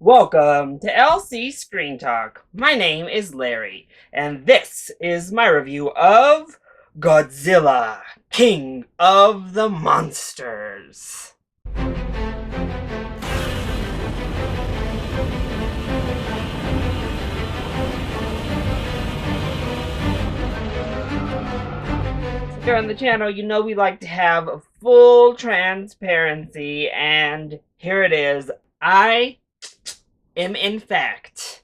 Welcome to LC Screen Talk. My name is Larry, and this is my review of Godzilla, King of the Monsters. Here on the channel, you know we like to have full transparency, and here it is. I am, in fact,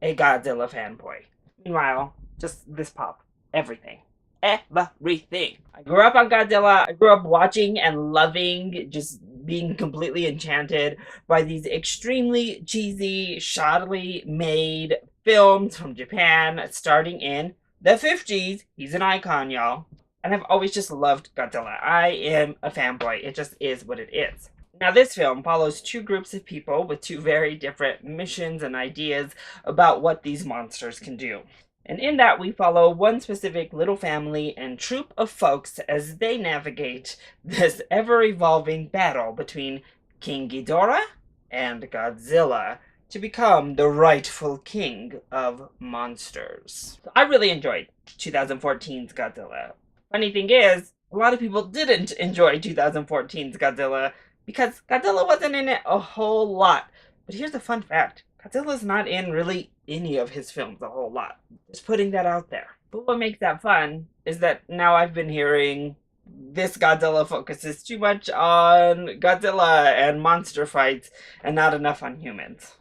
a Godzilla fanboy. Meanwhile, just this pop. Everything. Everything. I grew up on Godzilla. I grew up watching and loving, just being completely enchanted by these extremely cheesy, shoddily made films from Japan starting in the 50s. He's an icon, y'all. And I've always just loved Godzilla. I am a fanboy. It just is what it is. Now, this film follows two groups of people with two very different missions and ideas about what these monsters can do. And in that, we follow one specific little family and troop of folks as they navigate this ever-evolving battle between King Ghidorah and Godzilla to become the rightful king of monsters. So I really enjoyed 2014's Godzilla. Funny thing is, a lot of people didn't enjoy 2014's Godzilla because Godzilla wasn't in it a whole lot. But here's a fun fact. Godzilla's not in really any of his films a whole lot. Just putting that out there. But what makes that fun is that now I've been hearing this Godzilla focuses too much on Godzilla and monster fights and not enough on humans.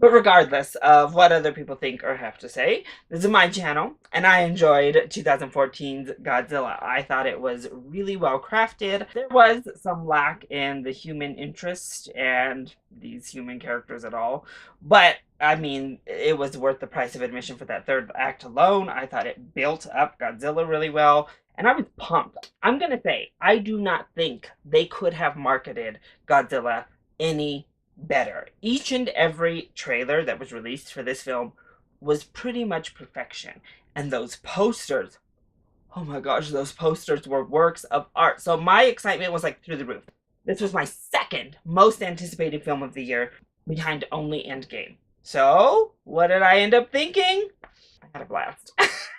But regardless of what other people think or have to say, this is my channel, and I enjoyed 2014's Godzilla. I thought it was really well crafted. There was some lack in the human interest and these human characters at all, but I mean, it was worth the price of admission for that third act alone. I thought it built up Godzilla really well, and I was pumped. I'm gonna say, I do not think they could have marketed Godzilla any better. Each and every trailer that was released for this film was pretty much perfection. And those posters, oh my gosh, those posters were works of art. So my excitement was like through the roof. This was my second most anticipated film of the year, behind only Endgame. So what did I end up thinking? I had a blast.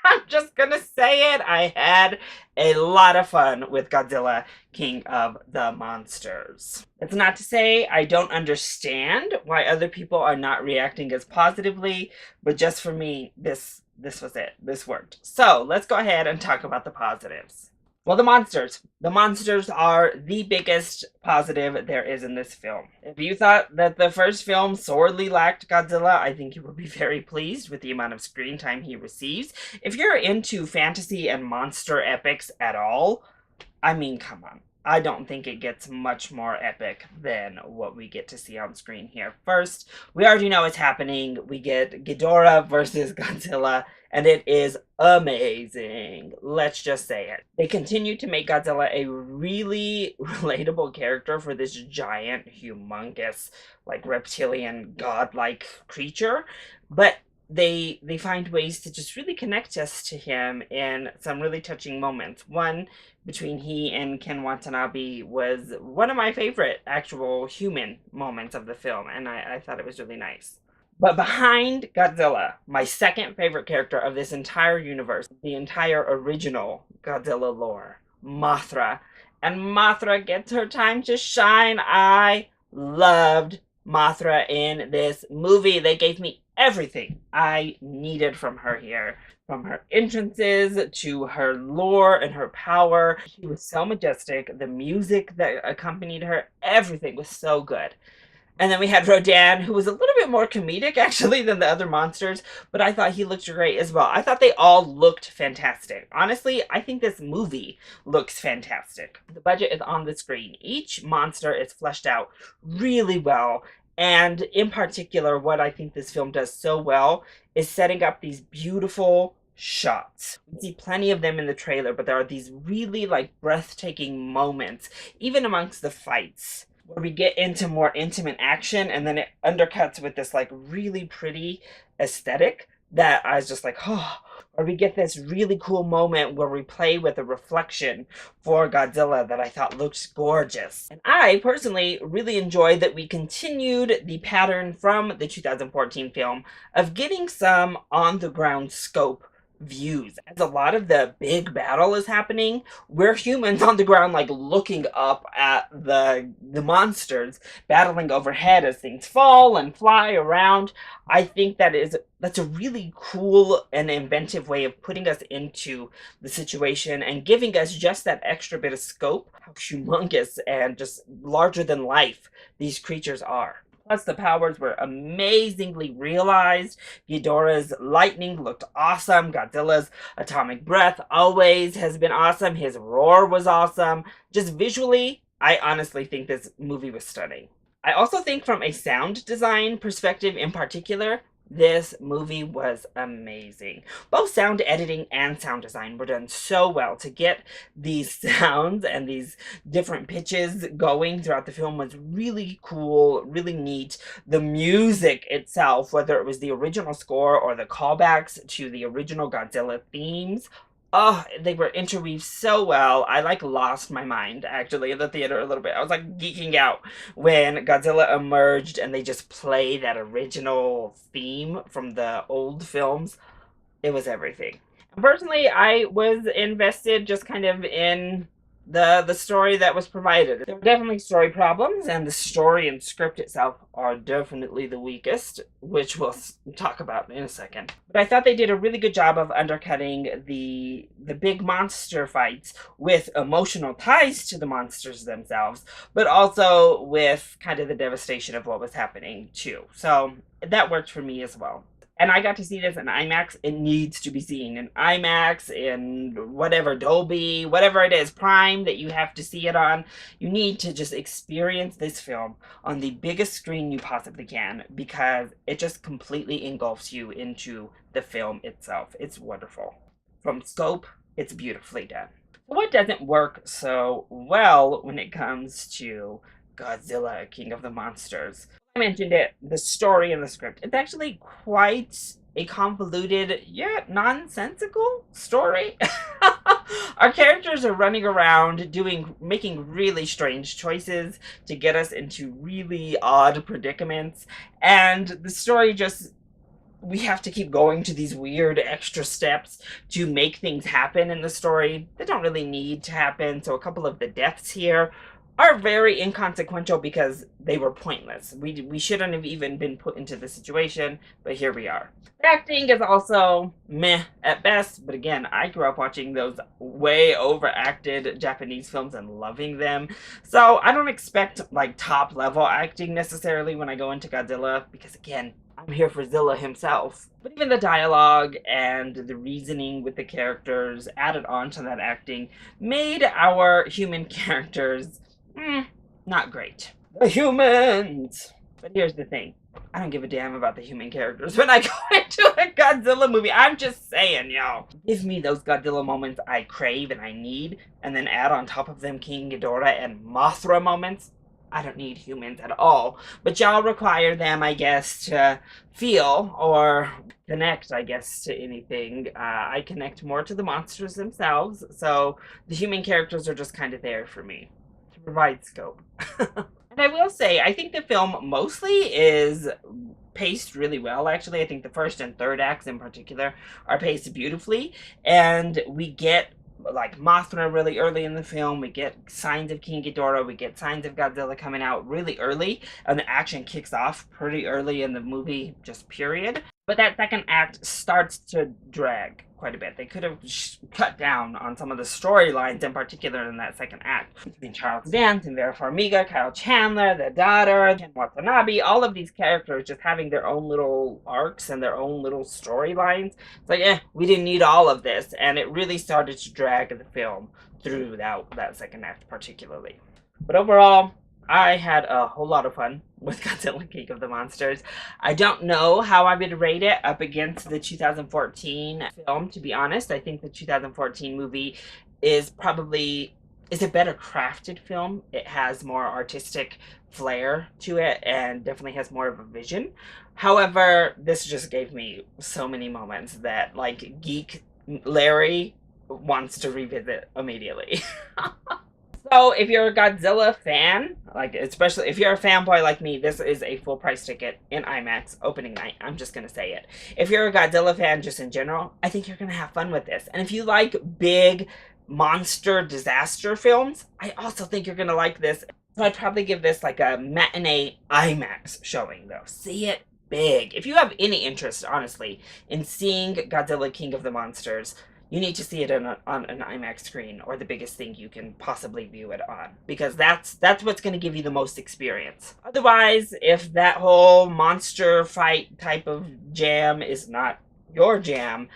I'm just gonna say it. I had a lot of fun with Godzilla, King of the Monsters. That's not to say I don't understand why other people are not reacting as positively, but just for me, this was it. This worked. So let's go ahead and talk about the positives. Well, the monsters. The monsters are the biggest positive there is in this film. If you thought that the first film sorely lacked Godzilla, I think you will be very pleased with the amount of screen time he receives. If you're into fantasy and monster epics at all, I mean, come on. I don't think it gets much more epic than what we get to see on screen here. First, we already know it's happening. We get Ghidorah versus Godzilla, and it is amazing. Let's just say it. They continue to make Godzilla a really relatable character for this giant, humongous, like reptilian, godlike creature, but they find ways to just really connect us to him in some really touching moments. One between he and Ken Watanabe was one of my favorite actual human moments of the film, and I thought it was really nice. But behind Godzilla, my second favorite character of this entire universe, the entire original Godzilla lore, Mothra. And Mothra gets her time to shine. I loved Mothra in this movie. They gave me everything I needed from her here. From her entrances to her lore and her power. She was so majestic. The music that accompanied her, everything was so good. And then we had Rodan, who was a little bit more comedic, actually, than the other monsters, but I thought he looked great as well. I thought they all looked fantastic. Honestly, I think this movie looks fantastic. The budget is on the screen. Each monster is fleshed out really well, and in particular, what I think this film does so well is setting up these beautiful shots. We see plenty of them in the trailer, but there are these really, like, breathtaking moments, even amongst the fights, where we get into more intimate action, and then it undercuts with this like really pretty aesthetic that I was just like, oh, or we get this really cool moment where we play with a reflection for Godzilla that I thought looked gorgeous. And I personally really enjoyed that we continued the pattern from the 2014 film of getting some on the ground scope views. As a lot of the big battle is happening, we're humans on the ground like looking up at the monsters battling overhead as things fall and fly around. I think that's a really cool and inventive way of putting us into the situation and giving us just that extra bit of scope, how humongous and just larger than life these creatures are. Plus, the powers were amazingly realized. Ghidorah's lightning looked awesome. Godzilla's atomic breath always has been awesome. His roar was awesome. Just visually, I honestly think this movie was stunning. I also think from a sound design perspective in particular, this movie was amazing. Both sound editing and sound design were done so well. To get these sounds and these different pitches going throughout the film was really cool, really neat. The music itself, whether it was the original score or the callbacks to the original Godzilla themes, oh, they were interweaved so well. I like lost my mind actually in the theater a little bit. I was like geeking out when Godzilla emerged and they just play that original theme from the old films. It was everything. Personally, I was invested just kind of in the story that was provided. There were definitely story problems, and the story and script itself are definitely the weakest, which we'll talk about in a second. But I thought they did a really good job of undercutting the big monster fights with emotional ties to the monsters themselves, but also with kind of the devastation of what was happening too. So that worked for me as well. And I got to see this in IMAX. It needs to be seen in IMAX, in whatever, Dolby, whatever it is, Prime that you have to see it on. You need to just experience this film on the biggest screen you possibly can because it just completely engulfs you into the film itself. It's wonderful. From scope, it's beautifully done. What doesn't work so well when it comes to Godzilla, King of the Monsters? I mentioned it, the story and the script. It's actually quite a convoluted yet nonsensical story. Our characters are running around making really strange choices to get us into really odd predicaments, and the story just, we have to keep going to these weird extra steps to make things happen in the story that don't really need to happen. So a couple of the deaths here are very inconsequential because they were pointless. We shouldn't have even been put into the situation, but here we are. The acting is also meh at best, but again, I grew up watching those way overacted Japanese films and loving them. So I don't expect like top level acting necessarily when I go into Godzilla because again, I'm here for Zilla himself. But even the dialogue and the reasoning with the characters added on to that acting made our human characters not great. The humans! But here's the thing. I don't give a damn about the human characters when I go into a Godzilla movie. I'm just saying, y'all. Give me those Godzilla moments I crave and I need, and then add on top of them King Ghidorah and Mothra moments. I don't need humans at all. But y'all require them, I guess, to feel or connect, I guess, to anything. I connect more to the monsters themselves, so the human characters are just kind of there for me to provide scope. And I will say, I think the film mostly is paced really well, actually. I think the first and third acts in particular are paced beautifully, and we get like Mothra really early in the film. We get signs of King Ghidorah. We get signs of Godzilla coming out really early, and the action kicks off pretty early in the movie, just period. But that second act starts to drag quite a bit. They could have cut down on some of the storylines in particular in that second act. Between Charles Dance and Vera Farmiga, Kyle Chandler, their daughter, Ken Watanabe, all of these characters just having their own little arcs and their own little storylines. It's like, we didn't need all of this. And it really started to drag the film through that second act particularly. But overall, I had a whole lot of fun with Godzilla King of the Monsters. I don't know how I would rate it up against the 2014 film, to be honest. I think the 2014 movie is probably is a better crafted film. It has more artistic flair to it and definitely has more of a vision. However, this just gave me so many moments that, like, geek Larry wants to revisit immediately. So if you're a Godzilla fan, like, especially if you're a fanboy like me, this is a full price ticket in IMAX opening night. I'm just gonna say it. If you're a Godzilla fan just in general, I think you're gonna have fun with this. And if you like big monster disaster films, I also think you're gonna like this. So I'd probably give this like a matinee IMAX showing though. See it big. If you have any interest, honestly, in seeing Godzilla King of the Monsters, you need to see it on an IMAX screen, or the biggest thing you can possibly view it on, because that's what's going to give you the most experience. Otherwise, if that whole monster fight type of jam is not your jam,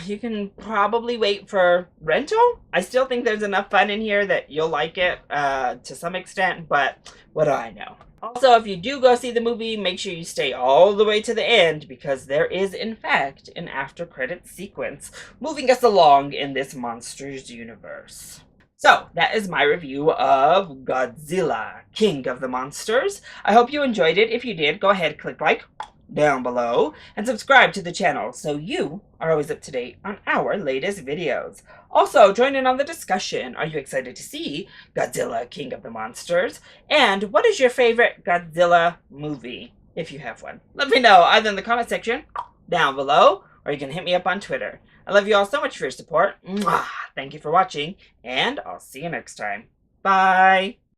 you can probably wait for rental. I still think there's enough fun in here that you'll like it to some extent, but what do I know? Also, if you do go see the movie, make sure you stay all the way to the end, because there is, in fact, an after-credits sequence moving us along in this monsters universe. So, that is my review of Godzilla, King of the Monsters. I hope you enjoyed it. If you did, go ahead, click like down below and subscribe to the channel so you are always up to date on our latest videos. Also, join in on the discussion. Are you excited to see Godzilla, King of the Monsters? And what is your favorite Godzilla movie, if you have one? Let me know either in the comment section down below, or you can hit me up on Twitter. I love you all so much for your support. Mwah! Thank you for watching, and I'll see you next time. Bye!